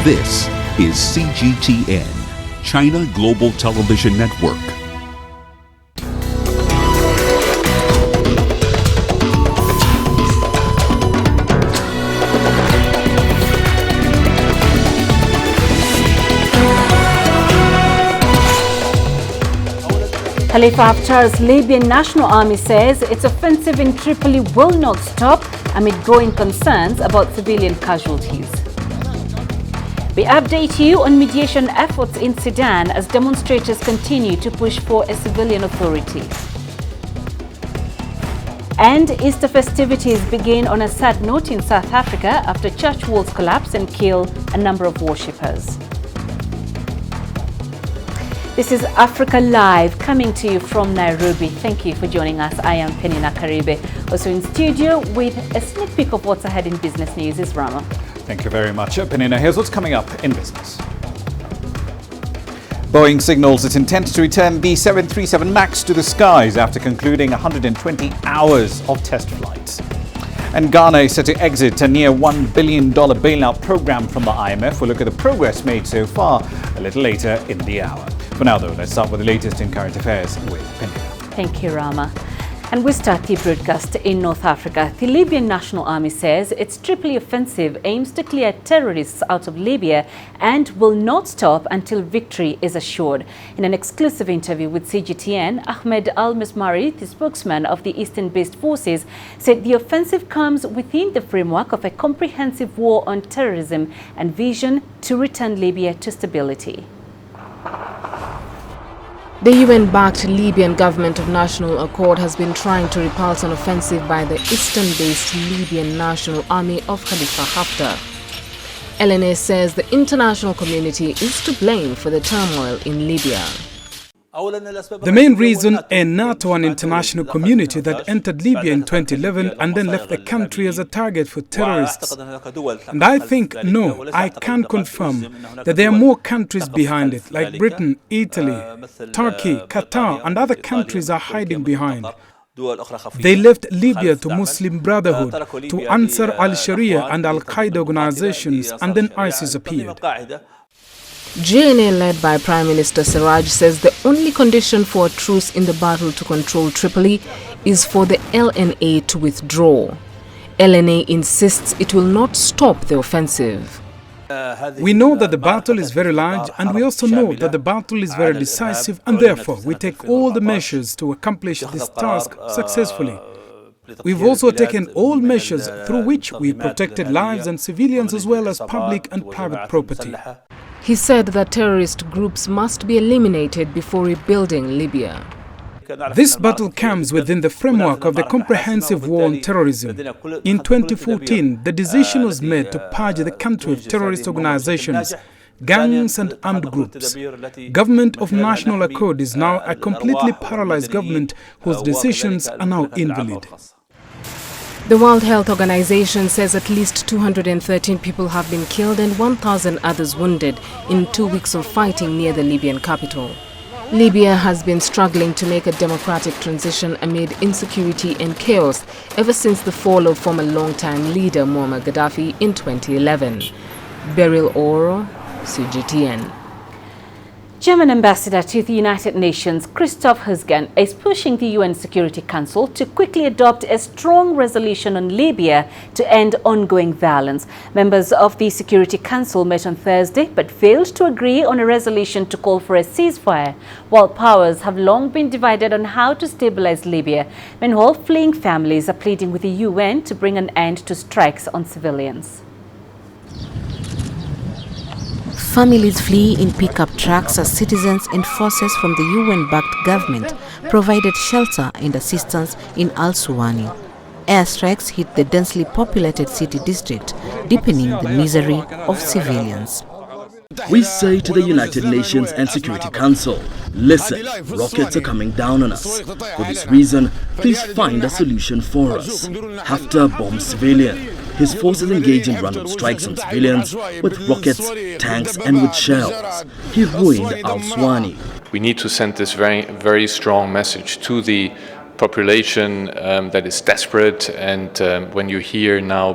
This is CGTN, China Global Television Network. Khalifa Haftar's Libyan National Army says its offensive in Tripoli will not stop amid growing concerns about civilian casualties. We update you on mediation efforts in Sudan as demonstrators continue to push for a civilian authority. And Easter festivities begin on a sad note in South Africa after church walls collapse and kill a number of worshippers. This is Africa Live, coming to you from Nairobi. Thank you for joining us. I am Peninah Karibe. Also in studio with a sneak peek of what's ahead in business news is Rama. Thank you very much, Peninah. Here's what's coming up in business. Boeing signals its intent to return the 737 MAX to the skies after concluding 120 hours of test flights. And Ghana is set to exit a near $1 billion bailout program from the IMF. We'll look at the progress made so far a little later in the hour. For now, though, let's start with the latest in current affairs with Peninah. Thank you, Rama. And we start the broadcast in North Africa. The Libyan National Army says its Tripoli offensive aims to clear terrorists out of Libya and will not stop until victory is assured. In an exclusive interview with CGTN, Ahmed Al-Mesmari, the spokesman of the Eastern-based forces, said the offensive comes within the framework of a comprehensive war on terrorism and vision to return Libya to stability. The UN-backed Libyan Government of National Accord has been trying to repulse an offensive by the eastern-based Libyan National Army of Khalifa Haftar. LNA says the international community is to blame for the turmoil in Libya. The main reason a NATO and international community that entered Libya in 2011 and then left the country as a target for terrorists. And I think, no, I can confirm that there are more countries behind it, like Britain, Italy, Turkey, Qatar, and other countries are hiding behind. They left Libya to Muslim Brotherhood, to Ansar al-Sharia and Al-Qaeda organizations, and then ISIS appeared. JNA, led by Prime Minister Siraj, says the only condition for a truce in the battle to control Tripoli is for the LNA to withdraw. LNA insists it will not stop the offensive. We know that the battle is very large, and we also know that the battle is very decisive, and therefore we take all the measures to accomplish this task successfully. We've also taken all measures through which we protected lives and civilians as well as public and private property. He said that terrorist groups must be eliminated before rebuilding Libya. This battle comes within the framework of the comprehensive war on terrorism. In 2014, the decision was made to purge the country of terrorist organizations, gangs and armed groups. Government of National Accord is now a completely paralyzed government whose decisions are now invalid. The World Health Organization says at least 213 people have been killed and 1,000 others wounded in 2 weeks of fighting near the Libyan capital. Libya has been struggling to make a democratic transition amid insecurity and chaos ever since the fall of former long-time leader Muammar Gaddafi in 2011. Beryl Oro, CGTN. German ambassador to the United Nations, Christoph Husgen, is pushing the UN Security Council to quickly adopt a strong resolution on Libya to end ongoing violence. Members of the Security Council met on Thursday but failed to agree on a resolution to call for a ceasefire, while powers have long been divided on how to stabilize Libya. Meanwhile, fleeing families are pleading with the UN to bring an end to strikes on civilians. Families flee in pickup trucks as citizens and forces from the UN-backed government provided shelter and assistance in Al-Suwani. Airstrikes hit the densely populated city district, deepening the misery of civilians. We say to the United Nations and Security Council, listen, rockets are coming down on us. For this reason, please find a solution for us. Haftar bombs civilians. His forces engage in random strikes on civilians with rockets, tanks and with shells. He ruined Al-Suwani. We need to send this very strong message to the population that is desperate, and when you hear now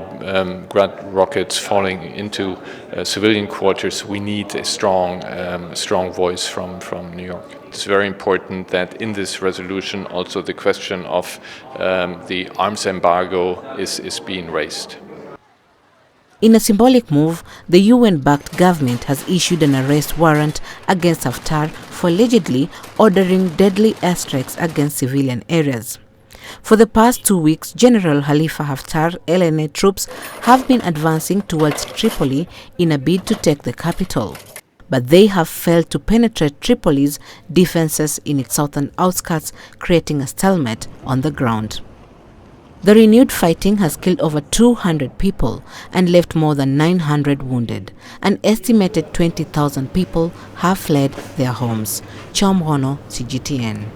Grad rockets falling into civilian quarters, we need a strong voice from New York. It's very important that in this resolution also the question of the arms embargo is being raised. In a symbolic move, the UN-backed government has issued an arrest warrant against Haftar for allegedly ordering deadly airstrikes against civilian areas. For the past 2 weeks, General Khalifa Haftar LNA troops have been advancing towards Tripoli in a bid to take the capital. But they have failed to penetrate Tripoli's defenses in its southern outskirts, creating a stalemate on the ground. The renewed fighting has killed over 200 people and left more than 900 wounded. An estimated 20,000 people have fled their homes. Chamhono, CGTN.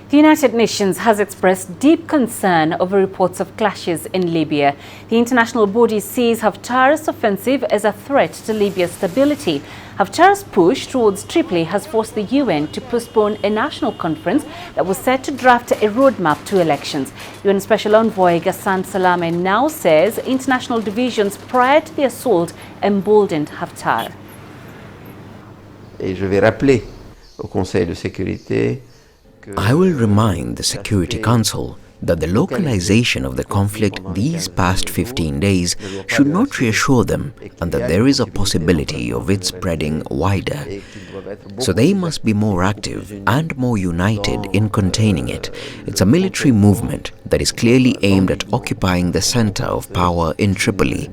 The United Nations has expressed deep concern over reports of clashes in Libya. The international body sees Haftar's offensive as a threat to Libya's stability. Haftar's push towards Tripoli has forced the UN to postpone a national conference that was set to draft a roadmap to elections. UN Special Envoy Ghassan Salameh now says international divisions prior to the assault emboldened Haftar. Et je vais rappeler au Conseil de sécurité. I will remind the Security Council that the localization of the conflict these past 15 days should not reassure them, and that there is a possibility of it spreading wider. So they must be more active and more united in containing it. It's a military movement that is clearly aimed at occupying the center of power in Tripoli.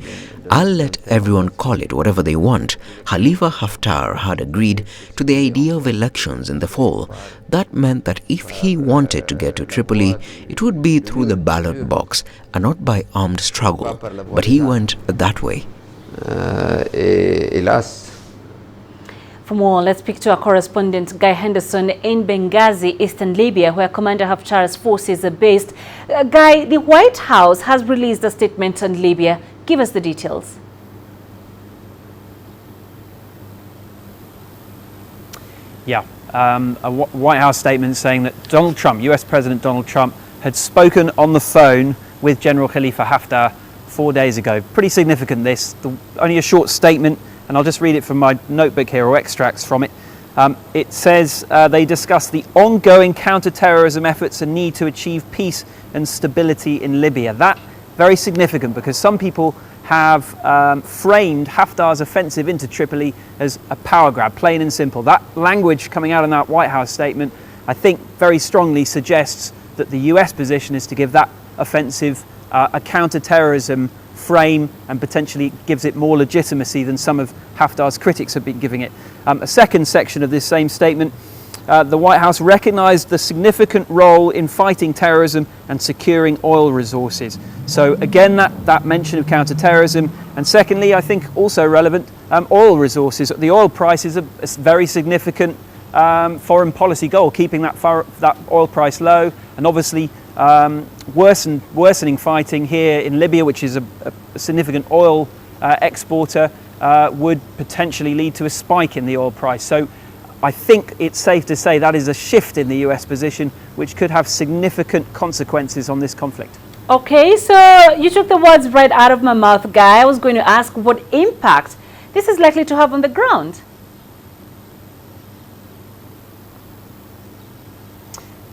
I'll let everyone call it whatever they want. Khalifa Haftar had agreed to the idea of elections in the fall. That meant that if he wanted to get to Tripoli, it would be through the ballot box and not by armed struggle. But he went that way. For more, let's speak to our correspondent Guy Henderson in Benghazi, eastern Libya, where Commander Haftar's forces are based. Guy, the White House has released a statement on Libya. Give us the details. Yeah, a White House statement saying that Donald Trump, US President Donald Trump, had spoken on the phone with General Khalifa Haftar 4 days ago. Pretty significant this, only a short statement, and I'll just read it from my notebook here, or extracts from it. It says they discussed the ongoing counter-terrorism efforts and need to achieve peace and stability in Libya. That very significant, because some people have framed Haftar's offensive into Tripoli as a power grab, plain and simple. That language coming out in that White House statement, I think very strongly suggests that the US position is to give that offensive a counter-terrorism frame, and potentially gives it more legitimacy than some of Haftar's critics have been giving it. A second section of this same statement, the White House recognized the significant role in fighting terrorism and securing oil resources. So again, that mention of counterterrorism. And secondly, I think also relevant, oil resources. The oil price is a very significant foreign policy goal, keeping that oil price low, and obviously worsening fighting here in Libya, which is a significant oil exporter, would potentially lead to a spike in the oil price. So I think it's safe to say that is a shift in the US position, which could have significant consequences on this conflict. Okay, so you took the words right out of my mouth, Guy. I was going to ask what impact this is likely to have on the ground.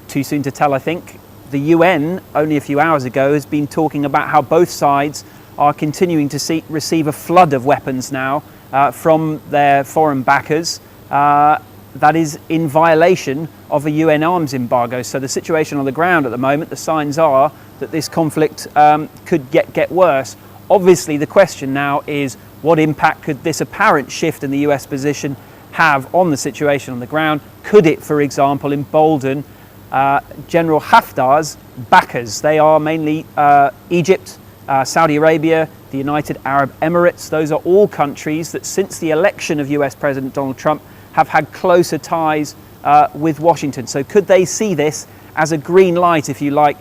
Too soon to tell, I think. The UN, only a few hours ago, has been talking about how both sides are continuing to receive a flood of weapons now from their foreign backers. That is in violation of a UN arms embargo. So the situation on the ground at the moment, the signs are that this conflict could get worse. Obviously, the question now is, what impact could this apparent shift in the US position have on the situation on the ground? Could it, for example, embolden General Haftar's backers? They are mainly Egypt, Saudi Arabia, the United Arab Emirates. Those are all countries that since the election of US President Donald Trump have had closer ties with Washington. So could they see this as a green light, if you like,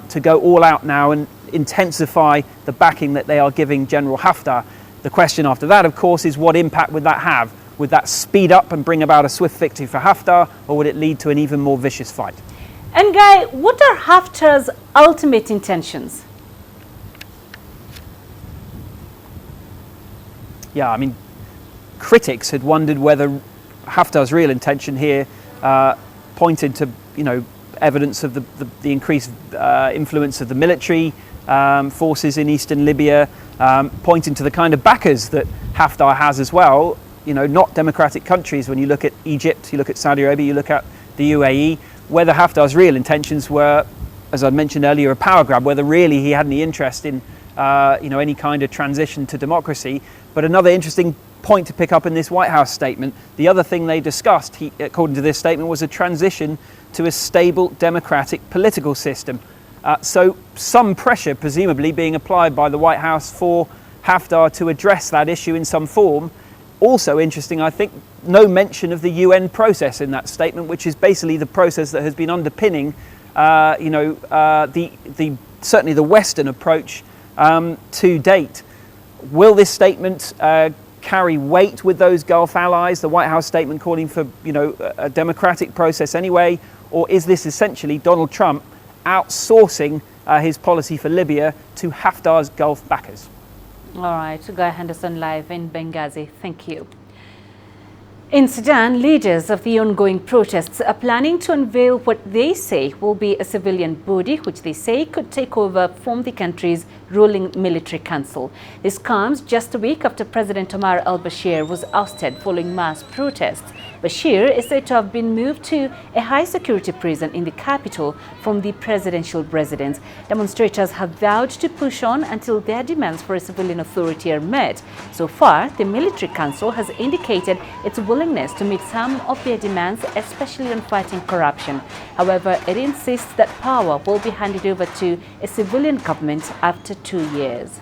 to go all out now and intensify the backing that they are giving General Haftar? The question after that, of course, is what impact would that have? Would that speed up and bring about a swift victory for Haftar, or would it lead to an even more vicious fight? And Guy, what are Haftar's ultimate intentions? Yeah, I mean, critics had wondered whether Haftar's real intention here pointed to, evidence of the increased influence of the military forces in eastern Libya, pointing to the kind of backers that Haftar has as well, not democratic countries. When you look at Egypt, you look at Saudi Arabia, you look at the UAE, whether Haftar's real intentions were, as I mentioned earlier, a power grab, whether really he had any interest in any kind of transition to democracy. But another interesting point to pick up in this White House statement, the other thing they discussed, according to this statement, was a transition to a stable democratic political system. So some pressure presumably being applied by the White House for Haftar to address that issue in some form. Also interesting, I think, no mention of the UN process in that statement, which is basically the process that has been underpinning certainly the Western approach to date. Will this statement carry weight with those Gulf allies? The White House statement calling for a democratic process anyway, or is this essentially Donald Trump outsourcing his policy for Libya to Haftar's Gulf backers? All right, Guy Henderson live in Benghazi. Thank you. In Sudan, leaders of the ongoing protests are planning to unveil what they say will be a civilian body, which they say could take over from the country's ruling military council. This comes just a week after President Omar al-Bashir was ousted following mass protests. Bashir is said to have been moved to a high-security prison in the capital from the presidential residence. Demonstrators have vowed to push on until their demands for a civilian authority are met. So far, the military council has indicated its willingness to meet some of their demands, especially on fighting corruption. However, it insists that power will be handed over to a civilian government after 2 years.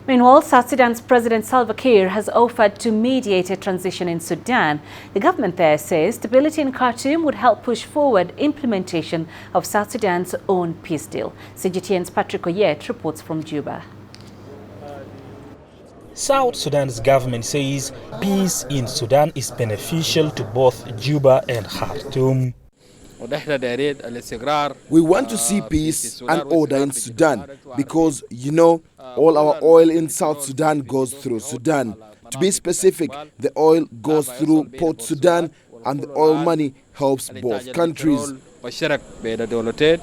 Meanwhile, South Sudan's President Salva Kiir has offered to mediate a transition in Sudan. The government there says stability in Khartoum would help push forward implementation of South Sudan's own peace deal. CGTN's Patrick Oyet reports from Juba. South Sudan's government says peace in Sudan is beneficial to both Juba and Khartoum. We want to see peace and order in Sudan because, all our oil in South Sudan goes through Sudan. To be specific, the oil goes through Port Sudan and the oil money helps both countries.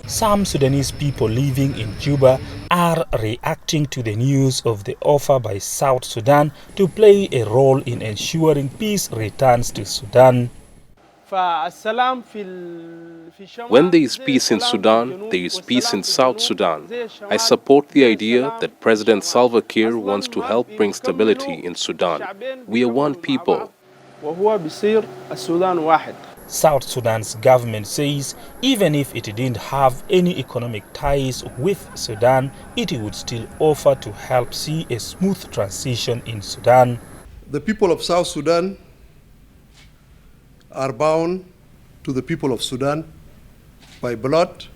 Some Sudanese people living in Juba are reacting to the news of the offer by South Sudan to play a role in ensuring peace returns to Sudan. When there is peace in Sudan, there is peace in South Sudan. I support the idea that President Salva Kiir wants to help bring stability in Sudan. We are one people. South Sudan's government says even if it didn't have any economic ties with Sudan, it would still offer to help see a smooth transition in Sudan. The people of South Sudan are bound to the people of Sudan by blood,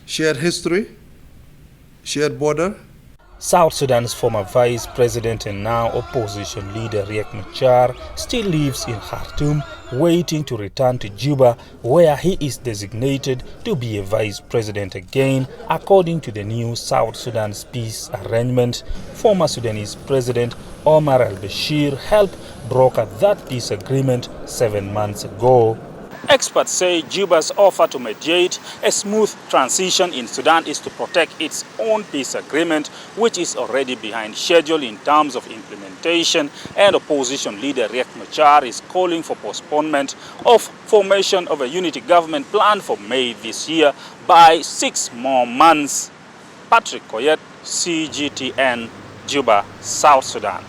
shared history, shared border. South Sudan's former vice president and now opposition leader Riek Machar still lives in Khartoum, waiting to return to Juba, where he is designated to be a vice president again, according to the new South Sudan's peace arrangement. Former Sudanese President Omar al-Bashir helped broker that peace agreement 7 months ago. Experts say Juba's offer to mediate a smooth transition in Sudan is to protect its own peace agreement, which is already behind schedule in terms of implementation, and opposition leader Riek Machar is calling for postponement of formation of a unity government planned for May this year by 6 more months. Patrick Oyet, CGTN, Juba, South Sudan.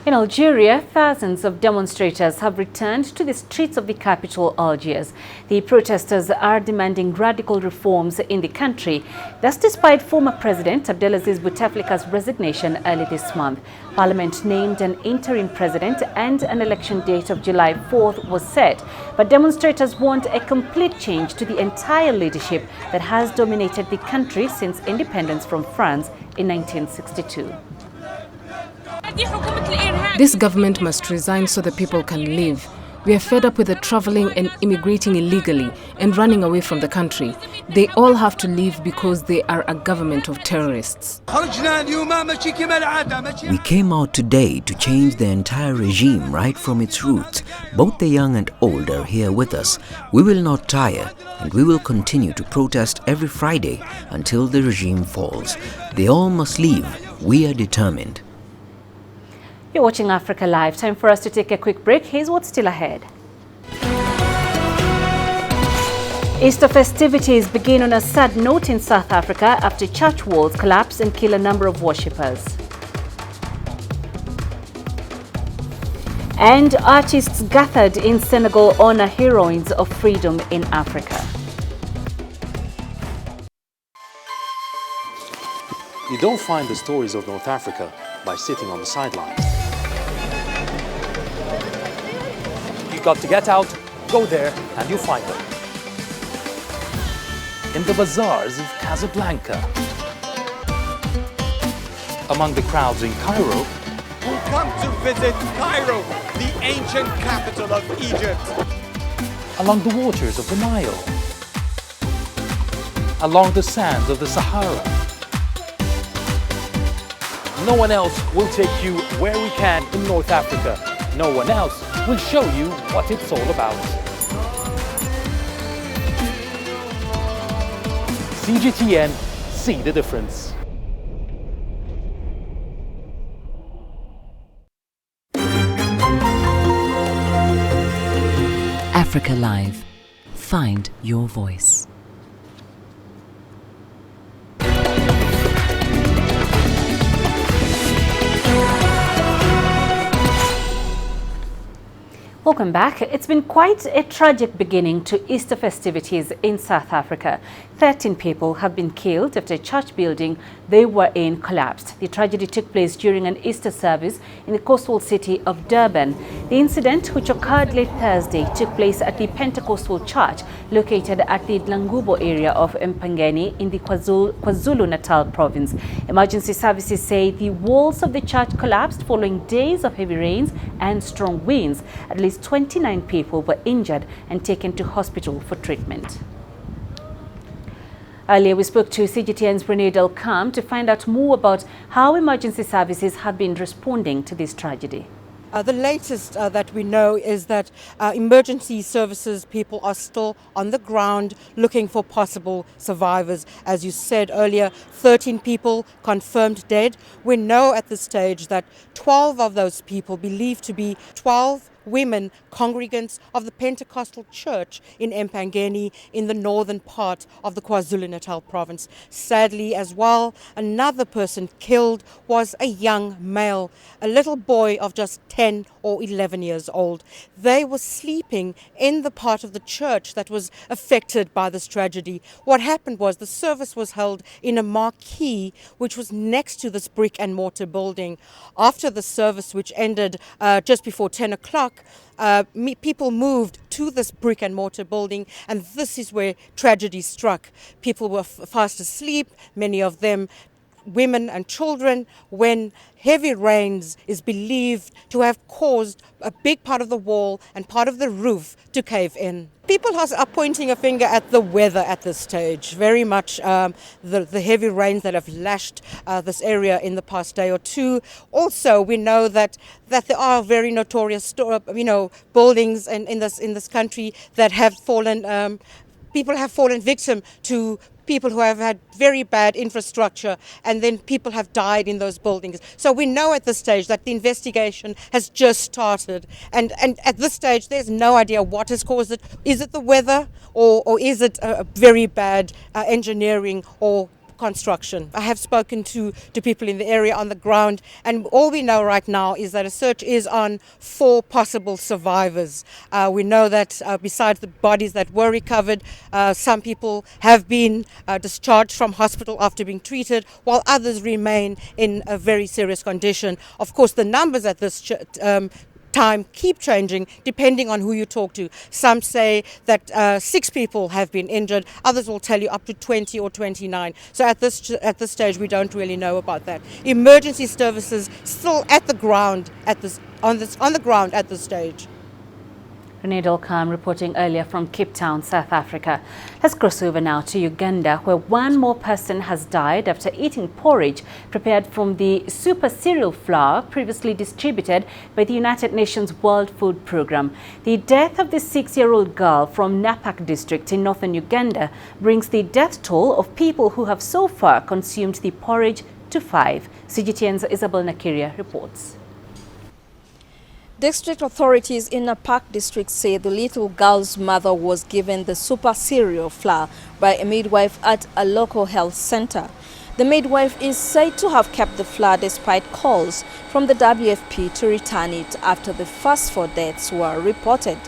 In Algeria, thousands of demonstrators have returned to the streets of the capital, Algiers. The protesters are demanding radical reforms in the country. That's despite former President Abdelaziz Bouteflika's resignation early this month. Parliament named an interim president and an election date of July 4th was set. But demonstrators want a complete change to the entire leadership that has dominated the country since independence from France in 1962. This government must resign so the people can live. We are fed up with the traveling and immigrating illegally and running away from the country. They all have to leave because they are a government of terrorists. We came out today to change the entire regime right from its roots. Both the young and old are here with us. We will not tire, and we will continue to protest every Friday until the regime falls. They all must leave. We are determined. You're watching Africa Live. Time for us to take a quick break. Here's what's still ahead. Easter festivities begin on a sad note in South Africa after church walls collapse and kill a number of worshippers. And artists gathered in Senegal honor heroines of freedom in Africa. You don't find the stories of North Africa by sitting on the sidelines. You've got to get out, go there, and you'll find them. In the bazaars of Casablanca. Among the crowds in Cairo. Who come to visit Cairo, the ancient capital of Egypt. Along the waters of the Nile. Along the sands of the Sahara. No one else will take you where we can in North Africa. No one else will show you what it's all about. CGTN, see the difference. Africa Live. Find your voice. Welcome back. It's been quite a tragic beginning to Easter festivities in South Africa. 13 people have been killed after a church building they were in collapsed. The tragedy took place during an Easter service in the coastal city of Durban. The incident, which occurred late Thursday, took place at the Pentecostal church located at the Dlangubo area of Empangeni in the KwaZulu-Natal province. Emergency services say the walls of the church collapsed following days of heavy rains and strong winds. At least 29 people were injured and taken to hospital for treatment. Earlier, we spoke to CGTN's Renee Delcam to find out more about how emergency services have been responding to this tragedy. The latest that we know is that emergency services people are still on the ground looking for possible survivors. As you said earlier, 13 people confirmed dead. We know at this stage that 12 of those people, believed to be 12 women congregants of the Pentecostal church in Empangeni in the northern part of the KwaZulu-Natal province. Sadly as well, another person killed was a young male, a little boy of just 10 or 11 years old. They were sleeping in the part of the church that was affected by this tragedy. What happened was the service was held in a marquee which was next to this brick and mortar building. After the service, which ended just before 10 o'clock, people moved to this brick and mortar building, and this is where tragedy struck. People were fast asleep, many of them women and children, when heavy rains is believed to have caused a big part of the wall and part of the roof to cave in. People are pointing a finger at the weather at this stage, very much the heavy rains that have lashed this area in the past day or two. Also, we know that there are very notorious buildings in this country that have fallen. People have fallen victim to people who have had very bad infrastructure, and then people have died in those buildings. So we know at this stage that the investigation has just started, and at this stage there's no idea what has caused it. Is it the weather, or is it a very bad engineering or construction? I have spoken to people in the area on the ground, and all we know right now is that a search is on for possible survivors. We know that besides the bodies that were recovered, some people have been discharged from hospital after being treated, while others remain in a very serious condition. Of course, the numbers at this time keep changing depending on who you talk to. Some say that 6 people have been injured. Others will tell you up to 20 or 29. So at this stage, we don't really know about that. Emergency services still at the ground on the ground at this stage. Renee Dolcam reporting earlier from Cape Town, South Africa. Let's cross over now to Uganda, where one more person has died after eating porridge prepared from the super cereal flour previously distributed by the United Nations World Food Programme. The death of the 6-year-old girl from Napak district in northern Uganda brings the death toll of people who have so far consumed the porridge to 5. CGTN's Peninah Karibe reports. District authorities in Napak district say the little girl's mother was given the super cereal flour by a midwife at a local health center. The midwife is said to have kept the flour despite calls from the WFP to return it after the first 4 deaths were reported.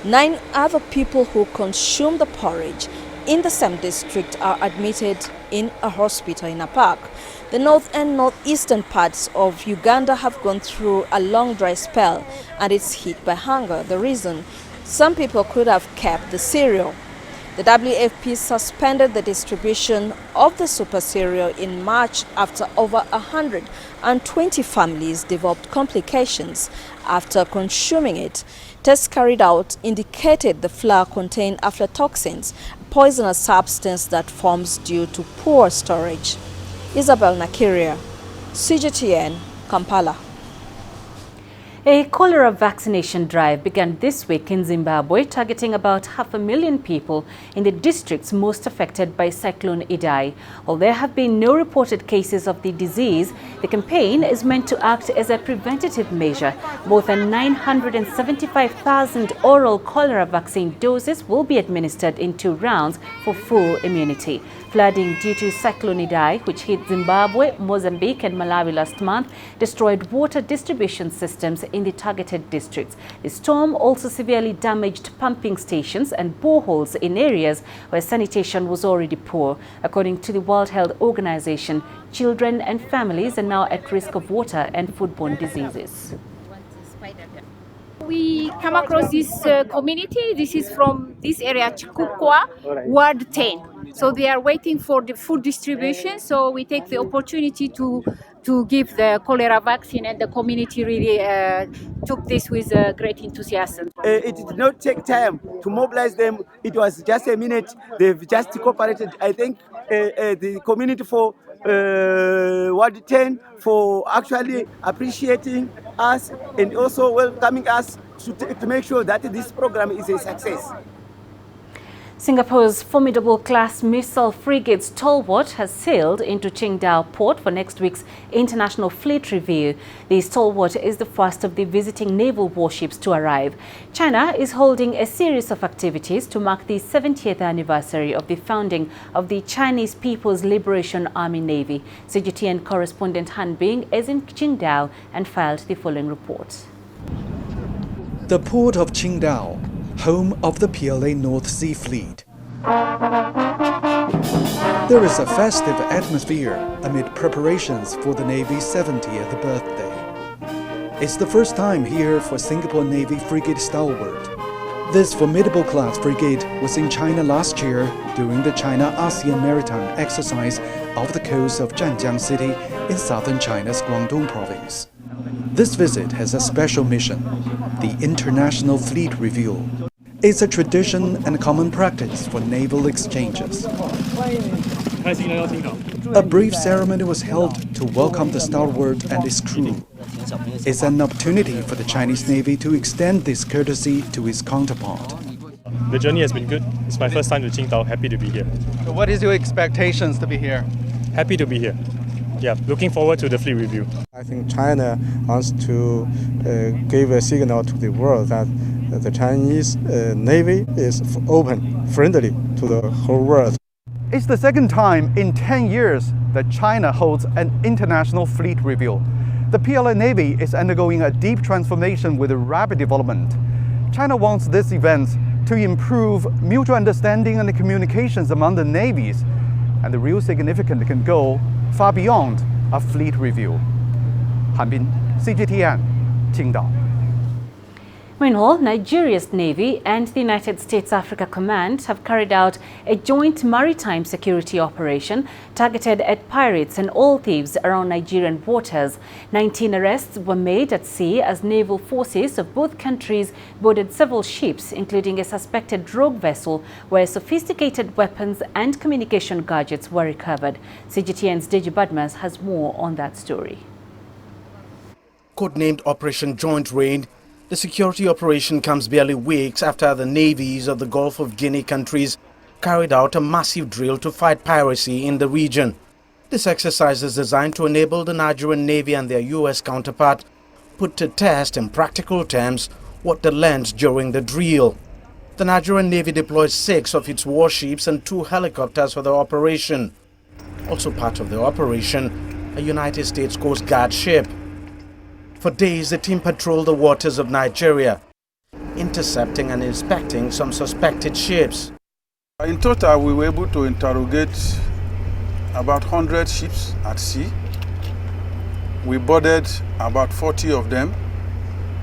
9 other people who consumed the porridge in the same district are admitted in a hospital in Napak. The north and northeastern parts of Uganda have gone through a long dry spell and it's hit by hunger. The reason, some people could have kept the cereal. The WFP suspended the distribution of the super cereal in March after over 120 families developed complications after consuming it. Tests carried out indicated the flour contained aflatoxins, a poisonous substance that forms due to poor storage. Peninah Karibe, CGTN, Kampala. A cholera vaccination drive began this week in Zimbabwe, targeting about 500,000 people in the districts most affected by Cyclone Idai. While there have been no reported cases of the disease, the campaign is meant to act as a preventative measure. More than 975,000 oral cholera vaccine doses will be administered in 2 rounds for full immunity. Flooding due to Cyclone Idai, which hit Zimbabwe, Mozambique and Malawi last month, destroyed water distribution systems in the targeted districts. The storm also severely damaged pumping stations and boreholes in areas where sanitation was already poor. According to the World Health Organization, children and families are now at risk of water and foodborne diseases. We come across this community. This is from this area, Chikukwa, Ward 10. So they are waiting for the food distribution. So we take the opportunity to give the cholera vaccine, and the community really took this with great enthusiasm. It did not take time to mobilize them. It was just a minute. They've just cooperated. I think the community for Ward 10 for actually appreciating us and also welcoming us to make sure that this program is a success. Singapore's formidable class missile frigate Stalwart has sailed into Qingdao port for next week's International Fleet Review. The Stalwart is the first of the visiting naval warships to arrive. China is holding a series of activities to mark the 70th anniversary of the founding of the Chinese People's Liberation Army Navy. CGTN correspondent Han Bing is in Qingdao and filed the following report. The port of Qingdao, home of the PLA North Sea Fleet. There is a festive atmosphere amid preparations for the Navy's 70th birthday. It's the first time here for Singapore Navy frigate Stalwart. This formidable class frigate was in China last year during the China-ASEAN Maritime Exercise off the coast of Zhanjiang City in southern China's Guangdong province. This visit has a special mission, the International Fleet Review. It's a tradition and common practice for naval exchanges. A brief ceremony was held to welcome the Stalwart and its crew. It's an opportunity for the Chinese Navy to extend this courtesy to its counterpart. The journey has been good. It's my first time to Qingdao. Happy to be here. So what is your expectations to be here? Happy to be here. Yeah, looking forward to the fleet review. I think China wants to give a signal to the world that the Chinese Navy is open, friendly to the whole world. It's the second time in 10 years that China holds an international fleet review. The PLA Navy is undergoing a deep transformation with rapid development. China wants this event to improve mutual understanding and communications among the navies, and the real significance can go far beyond a fleet review. Han Bin, CGTN, Qingdao. Meanwhile, Nigeria's Navy and the United States Africa Command have carried out a joint maritime security operation targeted at pirates and oil thieves around Nigerian waters. 19 arrests were made at sea as naval forces of both countries boarded several ships, including a suspected rogue vessel where sophisticated weapons and communication gadgets were recovered. CGTN's Deji Badmas has more on that story. Codenamed Operation Joint Rain, the security operation comes barely weeks after the navies of the Gulf of Guinea countries carried out a massive drill to fight piracy in the region. This exercise is designed to enable the Nigerian Navy and their U.S. counterpart put to test in practical terms what they learned during the drill. The Nigerian Navy deployed 6 of its warships and 2 helicopters for the operation. Also part of the operation, a United States Coast Guard ship. For days, the team patrolled the waters of Nigeria, intercepting and inspecting some suspected ships. In total, we were able to interrogate about 100 ships at sea. We boarded about 40 of them,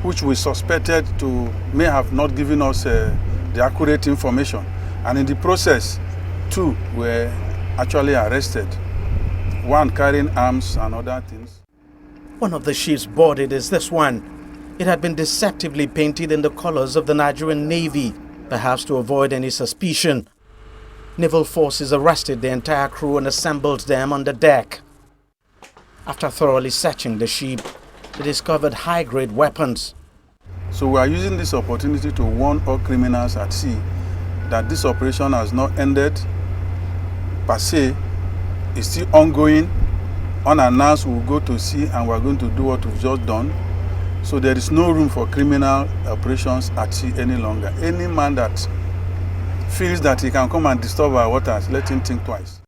which we suspected to may have not given us the accurate information. And in the process, 2 were actually arrested, 1 carrying arms and other things. One of the ships boarded is this one. It had been deceptively painted in the colors of the Nigerian Navy, perhaps to avoid any suspicion. Naval forces arrested the entire crew and assembled them on the deck. After thoroughly searching the ship, they discovered high-grade weapons. So we are using this opportunity to warn all criminals at sea that this operation has not ended per se. It's still ongoing. Unannounced, we will go to sea and we are going to do what we've just done. So there is no room for criminal operations at sea any longer. Any man that feels that he can come and disturb our waters, let him think twice.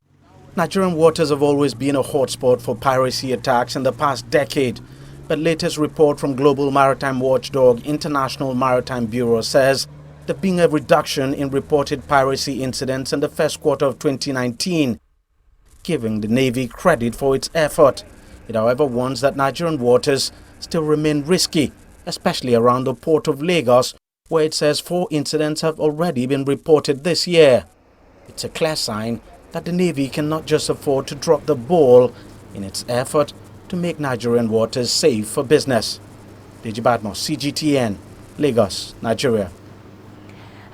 Nigerian waters have always been a hotspot for piracy attacks in the past decade. But latest report from global maritime watchdog International Maritime Bureau says there being a reduction in reported piracy incidents in the first quarter of 2019. Giving the Navy credit for its effort. It, however, warns that Nigerian waters still remain risky, especially around the port of Lagos, where it says 4 incidents have already been reported this year. It's a clear sign that the Navy cannot just afford to drop the ball in its effort to make Nigerian waters safe for business. Deji Badmo, CGTN, Lagos, Nigeria.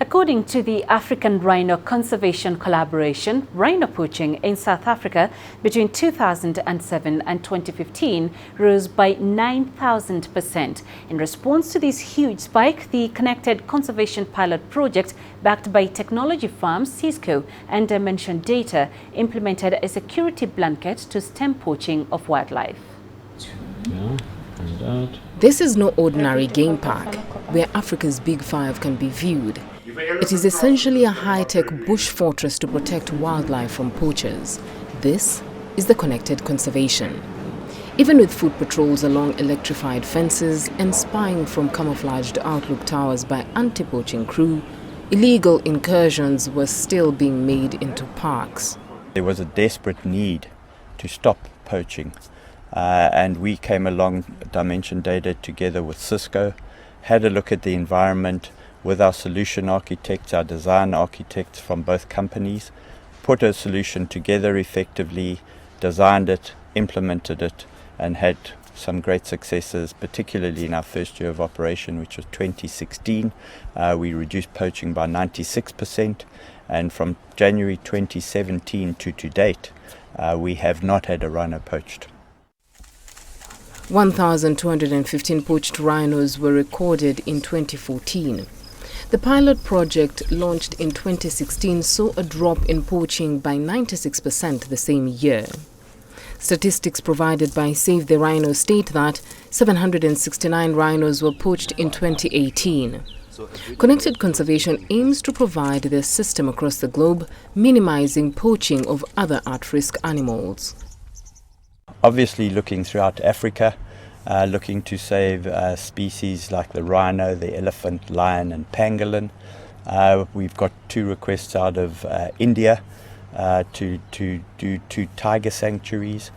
According to the African Rhino Conservation Collaboration, rhino poaching in South Africa between 2007 and 2015 rose by 9,000%. In response to this huge spike, the Connected Conservation Pilot Project, backed by technology firm Cisco and Dimension Data, implemented a security blanket to stem poaching of wildlife. This is no ordinary game park where Africa's Big Five can be viewed. It is essentially a high-tech bush fortress to protect wildlife from poachers. This is the Connected Conservation. Even with foot patrols along electrified fences and spying from camouflaged outlook towers by anti-poaching crew, illegal incursions were still being made into parks. There was a desperate need to stop poaching, and we came along, Dimension Data, together with Cisco, had a look at the environment with our solution architects, our design architects from both companies, put a solution together effectively, designed it, implemented it, and had some great successes, particularly in our first year of operation, which was 2016. We reduced poaching by 96%, and from January 2017 to date, we have not had a rhino poached. 1,215 poached rhinos were recorded in 2014. The pilot project, launched in 2016, saw a drop in poaching by 96% the same year. Statistics provided by Save the Rhino state that 769 rhinos were poached in 2018. Connected Conservation aims to provide this system across the globe, minimizing poaching of other at-risk animals. Obviously looking throughout Africa, looking to save species like the rhino, the elephant, lion and pangolin. We've got 2 requests out of India to do 2 tiger sanctuaries,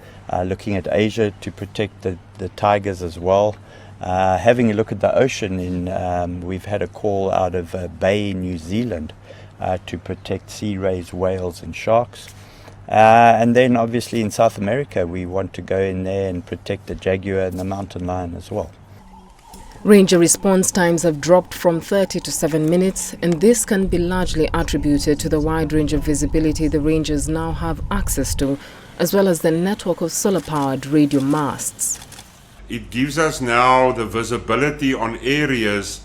looking at Asia to protect the tigers as well, Having a look at the ocean, we've had a call out of Bay, New Zealand, to protect sea rays, whales and sharks. And then obviously in South America, we want to go in there and protect the jaguar and the mountain lion as well. Ranger response times have dropped from 30 to 7 minutes, and this can be largely attributed to the wide range of visibility the rangers now have access to, as well as the network of solar-powered radio masts. It gives us now the visibility on areas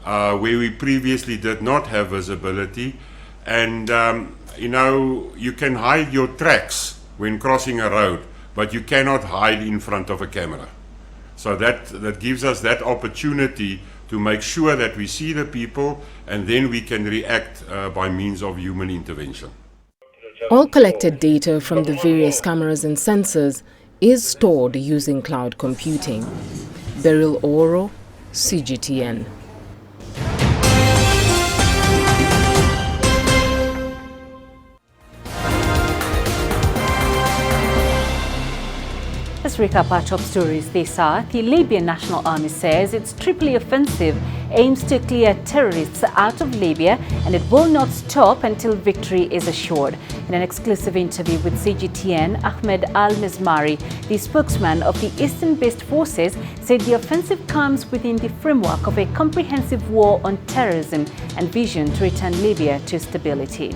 where we previously did not have visibility, and you can hide your tracks when crossing a road, but you cannot hide in front of a camera. So that gives us that opportunity to make sure that we see the people, and then we can react by means of human intervention. All collected data from the various cameras and sensors is stored using cloud computing. Beryl Oro, CGTN. Let's recap our top stories this hour. The Libyan National Army says its Tripoli offensive aims to clear terrorists out of Libya, and it will not stop until victory is assured. In an exclusive interview with CGTN, Ahmed Al-Mizmari, the spokesman of the Eastern-based forces, said the offensive comes within the framework of a comprehensive war on terrorism and vision to return Libya to stability.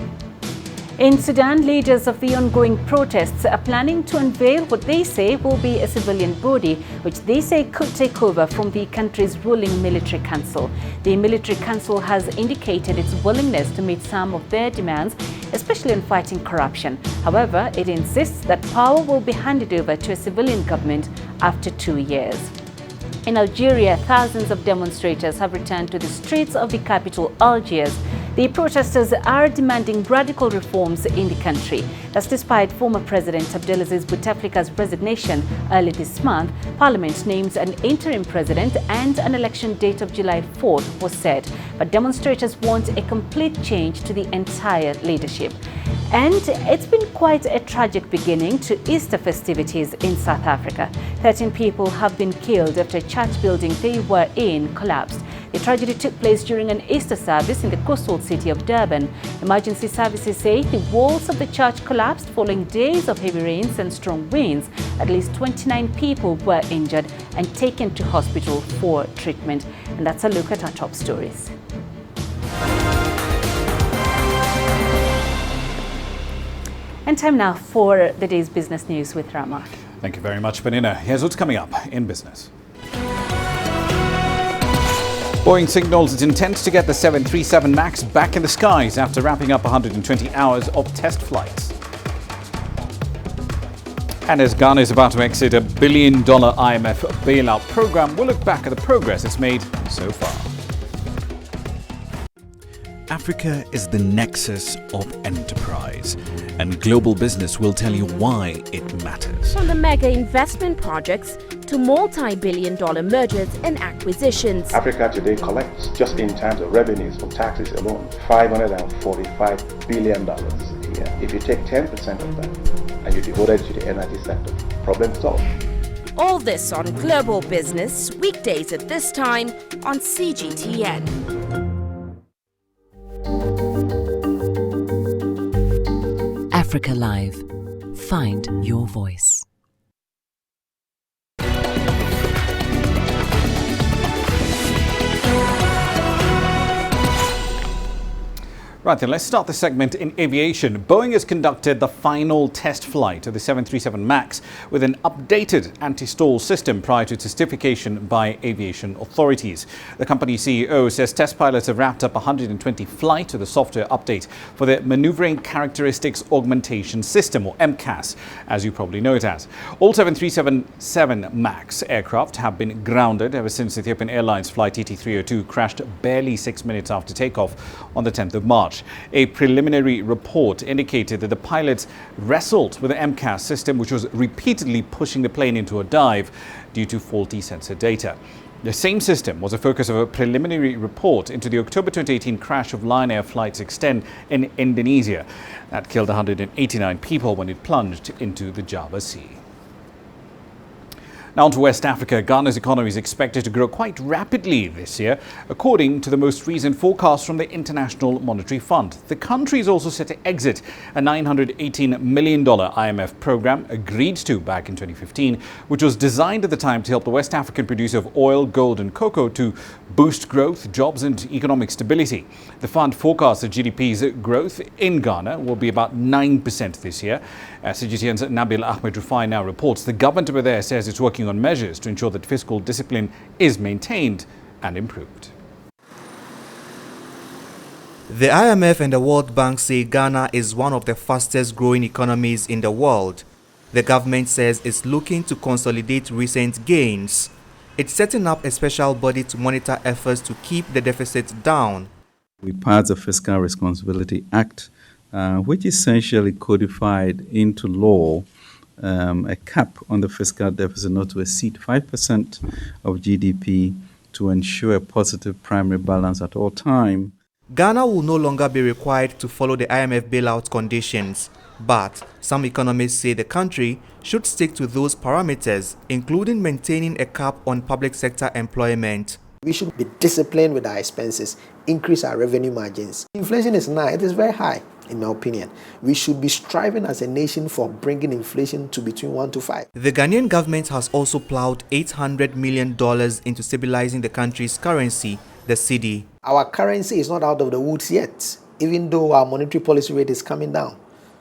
In Sudan, leaders of the ongoing protests are planning to unveil what they say will be a civilian body, which they say could take over from the country's ruling military council. The military council has indicated its willingness to meet some of their demands, especially on fighting corruption. However, it insists that power will be handed over to a civilian government after 2 years. In Algeria, thousands of demonstrators have returned to the streets of the capital, Algiers. The protesters are demanding radical reforms in the country. That's despite former President Abdelaziz Bouteflika's resignation early this month. Parliament names an interim president and an election date of July 4th was set. But demonstrators want a complete change to the entire leadership. And it's been quite a tragic beginning to Easter festivities in South Africa. 13 people have been killed after a church building they were in collapsed. The tragedy took place during an Easter service in the coastal city of Durban. Emergency services say the walls of the church collapsed following days of heavy rains and strong winds. At least 29 people were injured and taken to hospital for treatment. And that's a look at our top stories. And time now for the day's business news with Rama. Thank you very much, Peninah. Here's what's coming up in business. Boeing signals its intent to get the 737 MAX back in the skies after wrapping up 120 hours of test flights. And as Ghana is about to exit a $1 billion IMF bailout program, we'll look back at the progress it's made so far. Africa is the nexus of enterprise, and global business will tell you why it matters. From the mega investment projects to multi-billion-dollar mergers and acquisitions. Africa today collects, just in terms of revenues from taxes alone, $545 billion a year. If you take 10% of that and you devote it to the energy sector, problem solved. All this on Global Business, weekdays at this time on CGTN. Africa Live. Find your voice. Right then, let's start the segment in aviation. Boeing has conducted the final test flight of the 737 MAX with an updated anti-stall system prior to certification by aviation authorities. The company CEO says test pilots have wrapped up 120 flights with a software update for the Maneuvering Characteristics Augmentation System, or MCAS, as you probably know it as. All 737 MAX aircraft have been grounded ever since Ethiopian Airlines Flight ET302 crashed barely 6 minutes after takeoff on the 10th of March. A preliminary report indicated that the pilots wrestled with the MCAS system, which was repeatedly pushing the plane into a dive due to faulty sensor data. The same system was a focus of a preliminary report into the October 2018 crash of Lion Air Flight 610 in Indonesia. That killed 189 people when it plunged into the Java Sea. Now on to West Africa. Ghana's economy is expected to grow quite rapidly this year, according to the most recent forecast from the International Monetary Fund. The country is also set to exit a $918 million IMF program agreed to back in 2015, which was designed at the time to help the West African producer of oil, gold and cocoa to boost growth, jobs and economic stability. The fund forecasts that GDP's growth in Ghana will be about 9% this year. CGTN's Nabil Ahmed Rufai now reports the government over there says it's working on measures to ensure that fiscal discipline is maintained and improved. The IMF and the World Bank say Ghana is one of the fastest growing economies in the world. The government says it's looking to consolidate recent gains. It's setting up a special body to monitor efforts to keep the deficit down. We passed the Fiscal Responsibility Act, which essentially codified into law a cap on the fiscal deficit not to exceed 5% of GDP to ensure a positive primary balance at all times. Ghana will no longer be required to follow the IMF bailout conditions, but some economists say the country should stick to those parameters, including maintaining a cap on public sector employment. We should be disciplined with our expenses, increase our revenue margins. Inflation is now, it is very high, in my opinion. We should be striving as a nation for bringing inflation to between 1 to 5. The Ghanaian government has also plowed $800 million into stabilizing the country's currency, the cedi. Our currency is not out of the woods yet, even though our monetary policy rate is coming down.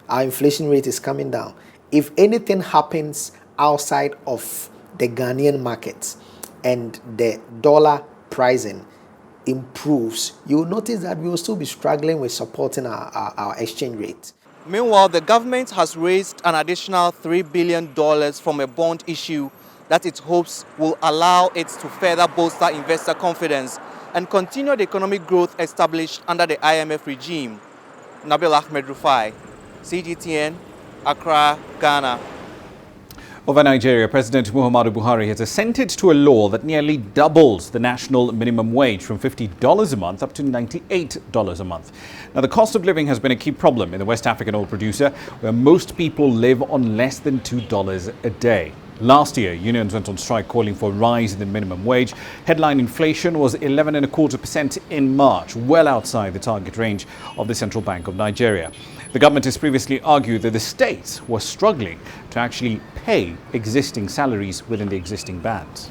Our inflation rate is coming down. If anything happens outside of the Ghanaian market and the dollar pricing improves, you will notice that we will still be struggling with supporting our exchange rate. Meanwhile, the government has raised an additional $3 billion from a bond issue that it hopes will allow it to further bolster investor confidence and continue the economic growth established under the IMF regime. Nabil Ahmed Rufai, CGTN, Accra, Ghana. Over Nigeria, President Muhammadu Buhari has assented to a law that nearly doubles the national minimum wage from $50 a month up to $98 a month. Now, the cost of living has been a key problem in the West African oil producer, where most people live on less than $2 a day. Last year, unions went on strike calling for a rise in the minimum wage. Headline inflation was 11.25% in March, well outside the target range of the Central Bank of Nigeria. The government has previously argued that the state was struggling to actually pay existing salaries within the existing bands.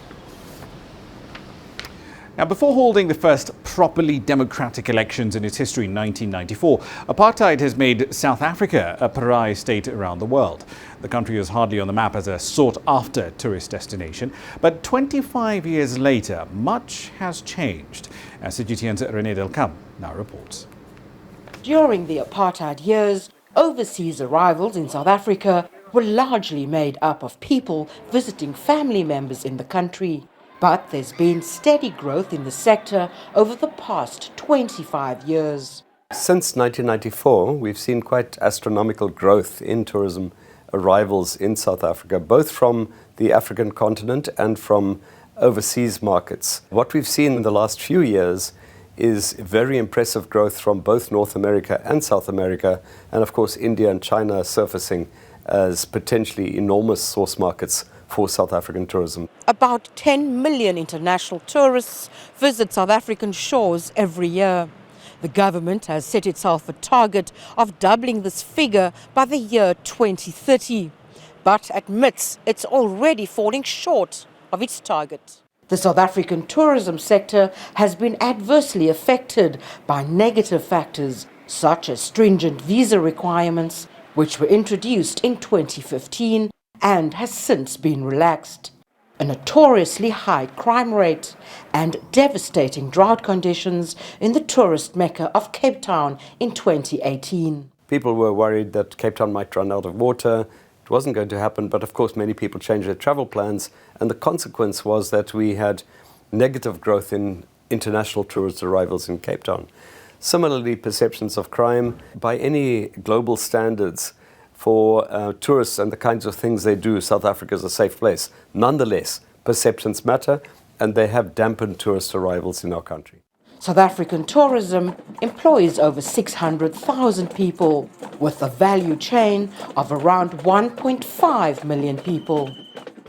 Now, before holding the first properly democratic elections in its history in 1994, apartheid has made South Africa a pariah state around the world. The country was hardly on the map as a sought-after tourist destination, but 25 years later, much has changed. As CGTN's Renee Delcam now reports. During the apartheid years, overseas arrivals in South Africa were largely made up of people visiting family members in the country. But there's been steady growth in the sector over the past 25 years. Since 1994, we've seen quite astronomical growth in tourism arrivals in South Africa, both from the African continent and from overseas markets. What we've seen in the last few years is very impressive growth from both North America and South America, and of course India and China surfacing as potentially enormous source markets for South African tourism. About 10 million international tourists visit South African shores every year. The government has set itself a target of doubling this figure by the year 2030, but admits it's already falling short of its target. The South African tourism sector has been adversely affected by negative factors such as stringent visa requirements, which were introduced in 2015 and has since been relaxed. A notoriously high crime rate and devastating drought conditions in the tourist mecca of Cape Town in 2018. People were worried that Cape Town might run out of water. It wasn't going to happen, but of course many people changed their travel plans, and the consequence was that we had negative growth in international tourist arrivals in Cape Town. Similarly, perceptions of crime by any global standards for tourists and the kinds of things they do, South Africa is a safe place. Nonetheless, perceptions matter, and they have dampened tourist arrivals in our country. South African tourism employs over 600,000 people, with a value chain of around 1.5 million people.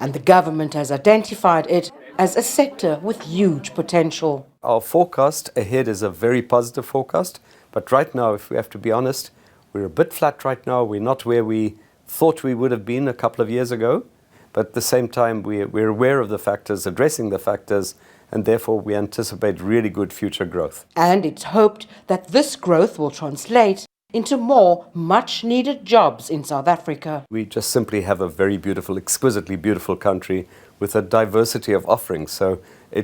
and the government has identified it as a sector with huge potential. Our forecast ahead is a very positive forecast, but right now, if we have to be honest, we're a bit flat right now. We're not where we thought we would have been a couple of years ago, but at the same time, we're aware of the factors, addressing the factors, and therefore we anticipate really good future growth. And it's hoped that this growth will translate into more much-needed jobs in South Africa. We just simply have a very beautiful, exquisitely beautiful country with a diversity of offerings. So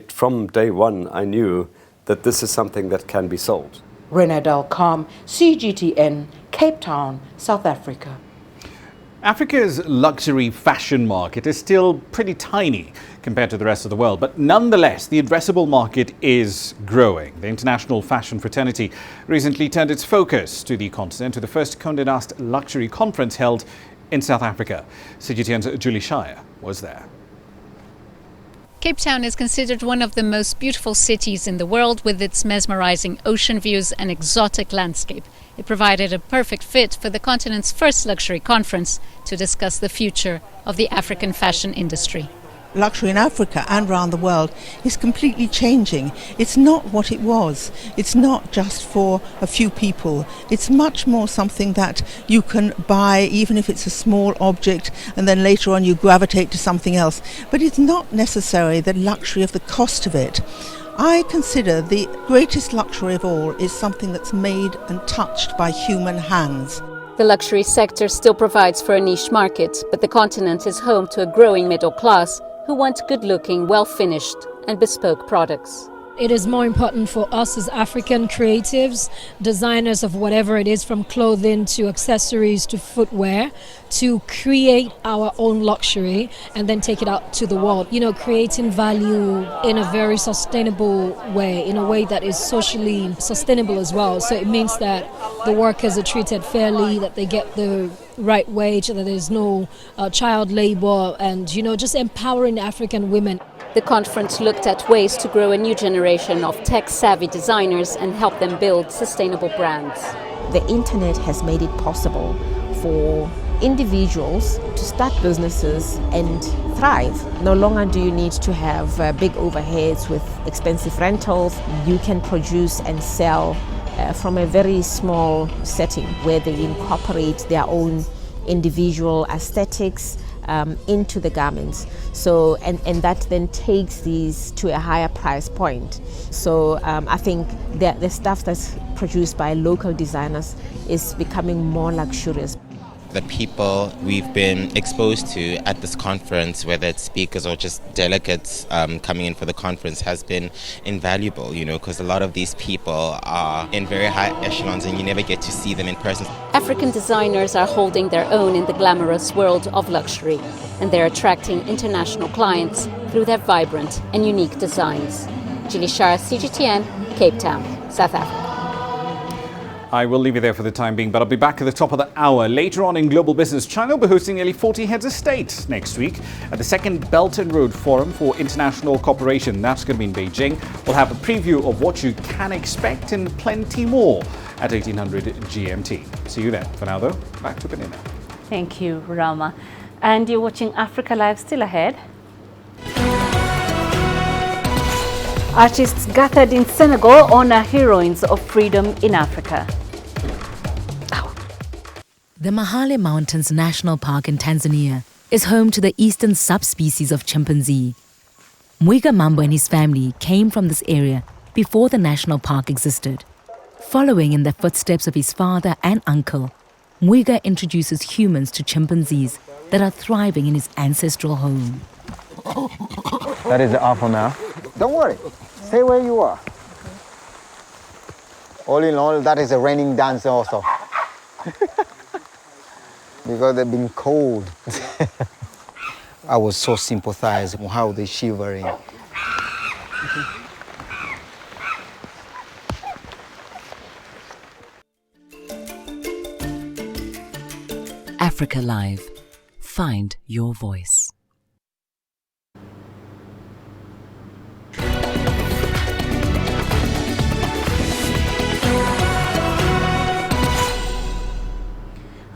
from day one, I knew that this is something that can be sold. Renadel Calm, CGTN, Cape Town, South Africa. Africa's luxury fashion market is still pretty tiny compared to the rest of the world, but nonetheless, the addressable market is growing. The International Fashion Fraternity recently turned its focus to the continent to the first Condé Nast luxury conference held in South Africa. CGTN's Julie Shire was there. Cape Town is considered one of the most beautiful cities in the world with its mesmerizing ocean views and exotic landscape. It provided a perfect fit for the continent's first luxury conference to discuss the future of the African fashion industry. Luxury in Africa and around the world is completely changing. It's not what it was. It's not just for a few people. It's much more something that you can buy, even if it's a small object, and then later on you gravitate to something else. But it's not necessarily the luxury of the cost of it. I consider the greatest luxury of all is something that's made and touched by human hands. The luxury sector still provides for a niche market, but the continent is home to a growing middle class who want good-looking, well-finished and bespoke products. It is more important for us as African creatives, designers of whatever it is, from clothing to accessories to footwear, to create our own luxury and then take it out to the world. You know, creating value in a very sustainable way, in a way that is socially sustainable as well. So it means that the workers are treated fairly, that they get the right wage, that there's no child labor, and, you know, just empowering African women. The conference looked at ways to grow a new generation of tech-savvy designers and help them build sustainable brands. The internet has made it possible for individuals to start businesses and thrive. No longer do you need to have big overheads with expensive rentals. You can produce and sell from a very small setting where they incorporate their own individual aesthetics into the garments. So, and that then takes these to a higher price point. So I think that the stuff that's produced by local designers is becoming more luxurious. The people we've been exposed to at this conference, whether it's speakers or just delegates coming in for the conference, has been invaluable, you know, because a lot of these people are in very high echelons and you never get to see them in person. African designers are holding their own in the glamorous world of luxury, and they're attracting international clients through their vibrant and unique designs. Julie Shire, CGTN, Cape Town, South Africa. I will leave you there for the time being, but I'll be back at the top of the hour. Later on in Global Business, China will be hosting nearly 40 heads of state next week at the second Belt and Road Forum for International Cooperation. That's going to be in Beijing. We'll have a preview of what you can expect and plenty more at 1800 GMT. See you then. For now, though, back to Peninah. Thank you, Rama. And you're watching Africa Live. Still ahead. Artists gathered in Senegal honor heroines of freedom in Africa. The Mahale Mountains National Park in Tanzania is home to the eastern subspecies of chimpanzee. Mwiga Mambo and his family came from this area before the national park existed. Following in the footsteps of his father and uncle, Mwiga introduces humans to chimpanzees that are thriving in his ancestral home. That is the apple now. Don't worry. Stay where you are. All in all, that is a raining dance also. Because they've been cold. I was so sympathized with how they're shivering. Africa Live. Find your voice.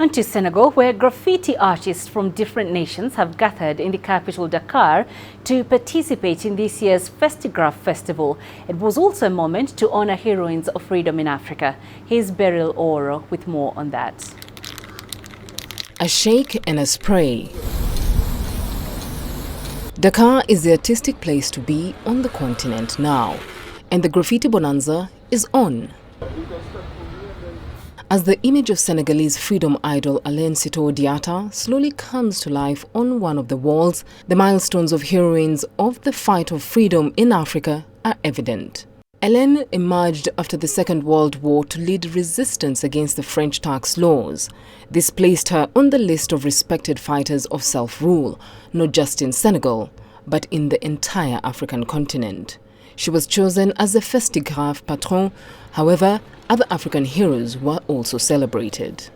On to Senegal, where graffiti artists from different nations have gathered in the capital Dakar to participate in this year's Festigraph Festival. It was also a moment to honor heroines of freedom in Africa. Here's Beryl Oro with more on that. A shake and a spray. Dakar is the artistic place to be on the continent now, and the graffiti bonanza is on. As the image of Senegalese freedom idol Alain Sitoé Diatta slowly comes to life on one of the walls, the milestones of heroines of the fight of freedom in Africa are evident. Alain emerged after the Second World War to lead resistance against the French tax laws. This placed her on the list of respected fighters of self-rule, not just in Senegal, but in the entire African continent. She was chosen as the Festigraph patron. However, other African heroes were also celebrated.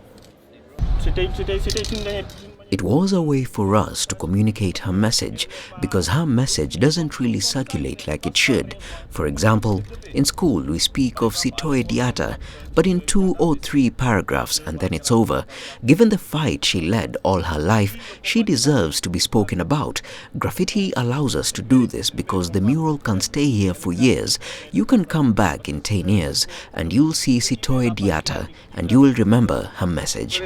It was a way for us to communicate her message, because her message doesn't really circulate like it should. For example, in school we speak of Sitoé Diatta, but in 2 or 3 paragraphs and then it's over. Given the fight she led all her life, she deserves to be spoken about. Graffiti allows us to do this because the mural can stay here for years. You can come back in 10 years and you'll see Sitoé Diatta and you will remember her message.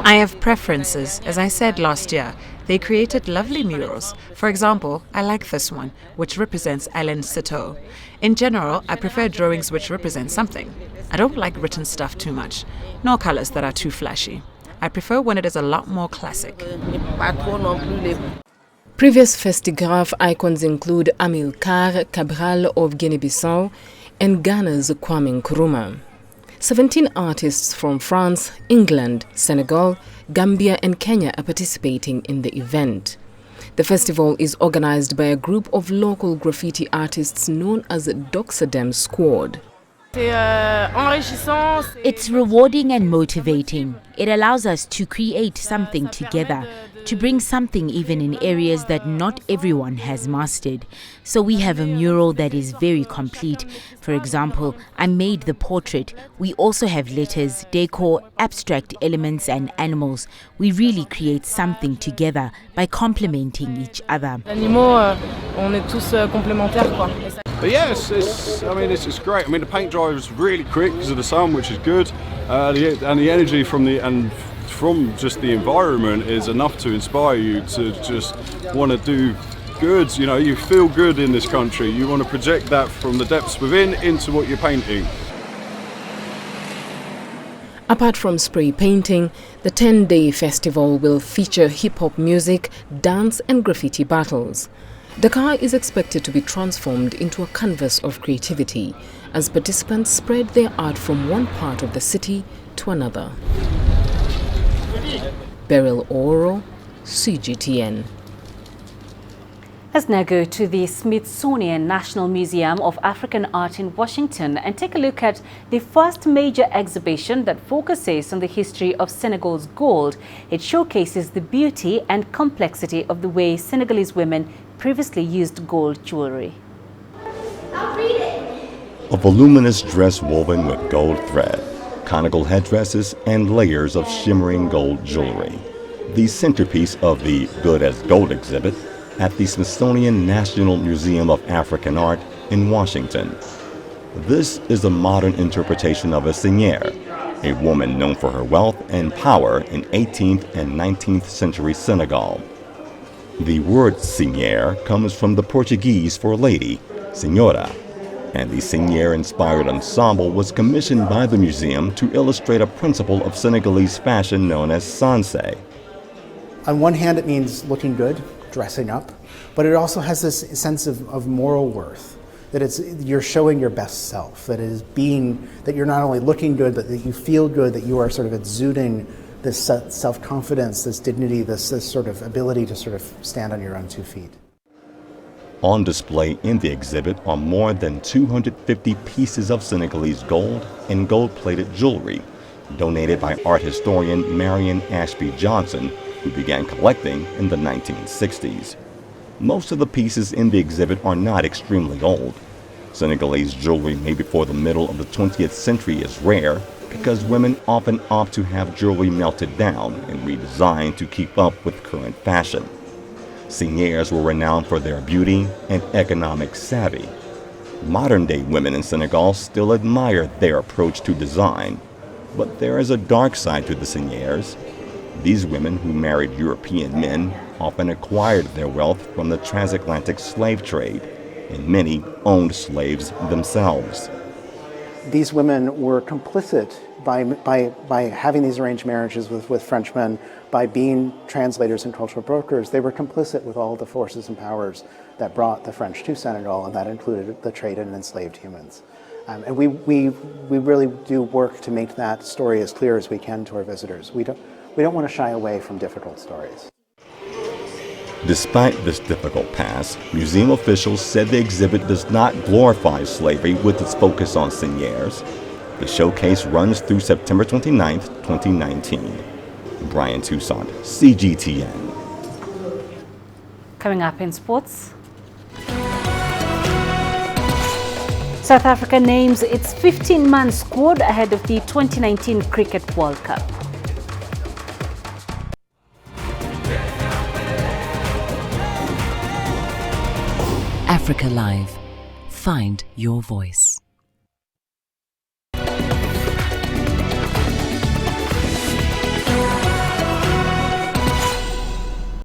I have preferences. As I said last year, they created lovely murals. For example, I like this one, which represents Alain Sitoé. In general, I prefer drawings which represent something. I don't like written stuff too much, nor colors that are too flashy. I prefer when it is a lot more classic. Previous Festigraph icons include Amilcar Cabral of Guinea-Bissau and Ghana's Kwame Nkrumah. 17 artists from France, England, Senegal, Gambia and Kenya are participating in the event. The festival is organized by a group of local graffiti artists known as the Doxadem Squad. It's rewarding and motivating. It allows us to create something together, to bring something even in areas that not everyone has mastered. So we have a mural that is very complete. For example, I made the portrait. We also have letters, decor, abstract elements and animals. We really create something together by complementing each other. But yes, it's great. I mean, the paint dry is really quick because of the sun, which is good, and the energy from just the environment is enough to inspire you to just want to do good. You know, you feel good in this country. You want to project that from the depths within into what you're painting. Apart from spray painting, the 10-day festival will feature hip-hop music, dance and graffiti battles. Dakar is expected to be transformed into a canvas of creativity as participants spread their art from one part of the city to another. Beryl Oro, CGTN. Let's now go to the Smithsonian National Museum of African Art in Washington and take a look at the first major exhibition that focuses on the history of Senegal's gold. It showcases the beauty and complexity of the way Senegalese women previously used gold jewelry. A voluminous dress woven with gold thread, conical headdresses, and layers of shimmering gold jewelry. The centerpiece of the Good as Gold exhibit at the Smithsonian National Museum of African Art in Washington. This is a modern interpretation of a seigneur, a woman known for her wealth and power in 18th and 19th century Senegal. The word seigneur comes from the Portuguese for lady, senhora, and the seigneur-inspired ensemble was commissioned by the museum to illustrate a principle of Senegalese fashion known as sanse. On one hand, it means looking good, dressing up, but it also has this sense of moral worth, that you're showing your best self, that you're not only looking good, but that you feel good, that you are sort of exuding this self-confidence, this dignity, this sort of ability to sort of stand on your own 2 feet. On display in the exhibit are more than 250 pieces of Senegalese gold and gold-plated jewelry, donated by art historian Marion Ashby Johnson, who began collecting in the 1960s. Most of the pieces in the exhibit are not extremely old. Senegalese jewelry made before the middle of the 20th century is rare because women often opt to have jewelry melted down and redesigned to keep up with current fashion. Seigneurs were renowned for their beauty and economic savvy. Modern-day women in Senegal still admire their approach to design, but there is a dark side to the seigneurs. These women who married European men often acquired their wealth from the transatlantic slave trade, and many owned slaves themselves. These women were complicit by having these arranged marriages with Frenchmen, by being translators and cultural brokers. They were complicit with all the forces and powers that brought the French to Senegal, and that included the trade in enslaved humans. And we really do work to make that story as clear as we can to our visitors. We don't want to shy away from difficult stories. Despite this difficult past, museum officials said the exhibit does not glorify slavery with its focus on seigneurs. The showcase runs through September 29, 2019. Brian Toussaint, CGTN. Coming up in sports. South Africa names its 15-man squad ahead of the 2019 Cricket World Cup. Africa Live. Find your voice.